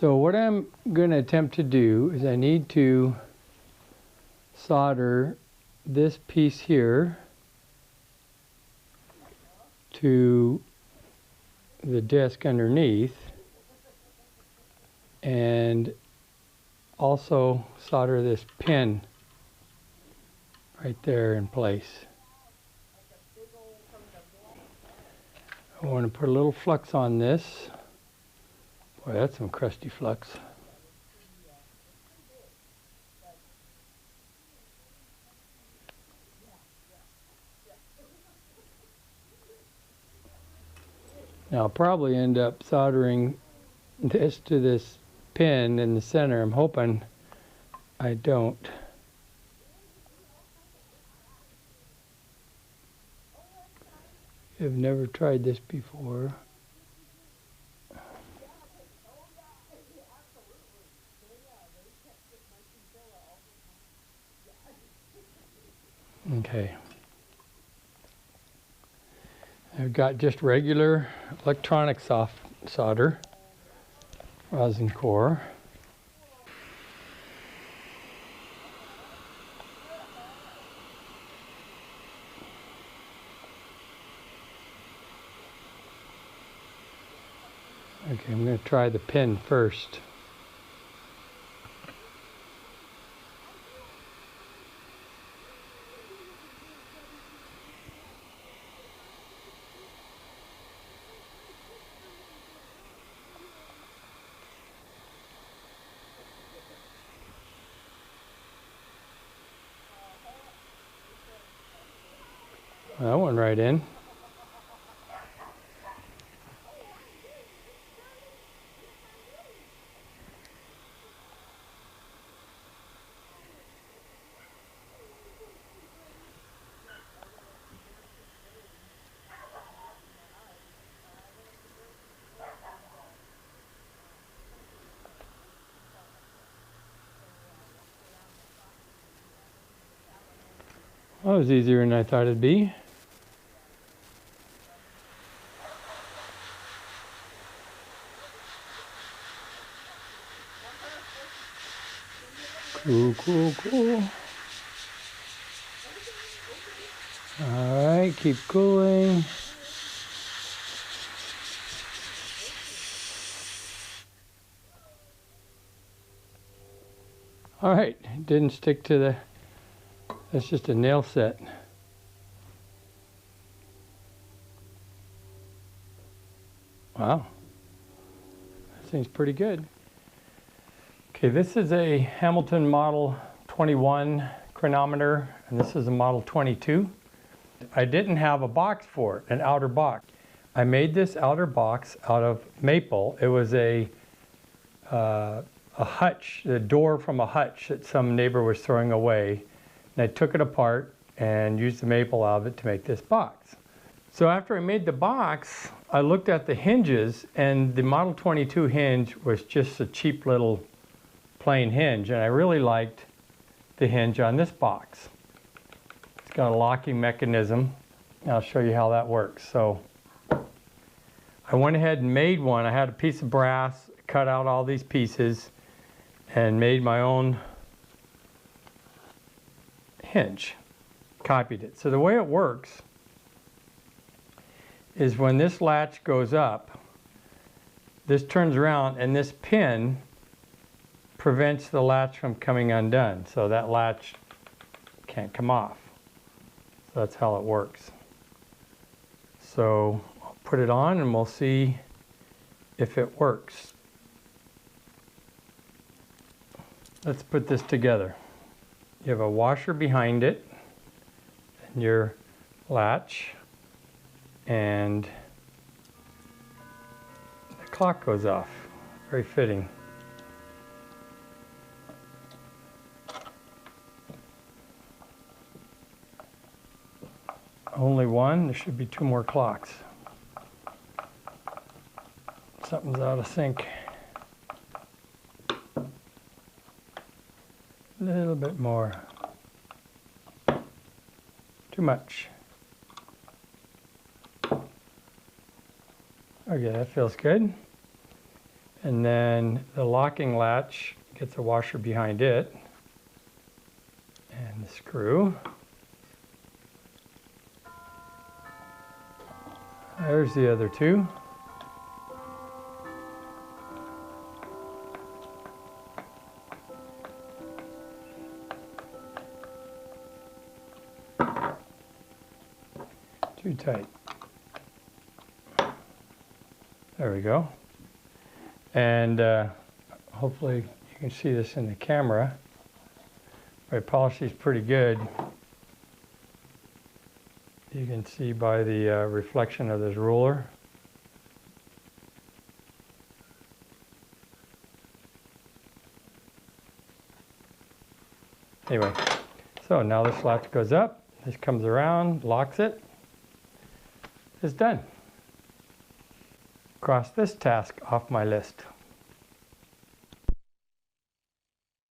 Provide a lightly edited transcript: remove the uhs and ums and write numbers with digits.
So what I'm going to attempt to do is I need to solder this piece here to the disc underneath, and also solder this pin right there in place. I want to put a little flux on this. Boy, that's some crusty flux. Now I'll probably end up soldering this to this pin in the center. I'm hoping I don't. I've never tried this before. Okay. I've got just regular electronic soft solder, rosin core. Okay, I'm going to try the pin first. That went right in. That was easier than I thought it'd be. Cool, cool, cool. All right, keep cooling. All right, it didn't stick to the, that's just a nail set. Wow, that seems pretty good. Okay, this is a Hamilton Model 21 chronometer, and this is a Model 22. I didn't have a box for it, an outer box. I made this outer box out of maple. It was a hutch, the door from a hutch that some neighbor was throwing away. And I took it apart and used the maple out of it to make this box. So after I made the box, I looked at the hinges, and the Model 22 hinge was just a cheap little plain hinge, and I really liked the hinge on this box. It's got a locking mechanism. I'll show you how that works. So I went ahead and made one. I had a piece of brass, cut out all these pieces, and made my own hinge. Copied it. So the way it works is when this latch goes up, this turns around, and this pin prevents the latch from coming undone. So that latch can't come off. So that's how it works. So I'll put it on and we'll see if it works. Let's put this together. You have a washer behind it, and your latch, and the clock goes off. Very fitting. Only one, there should be two more clocks. Something's out of sync. A little bit more. Too much. Okay, that feels good. And then the locking latch gets a washer behind it. And the screw. There's the other two. Too tight. There we go. And hopefully you can see this in the camera. My polish is pretty good. You can see by the reflection of this ruler. Anyway, so now this latch goes up, this comes around, locks it. It's done. Cross this task off my list.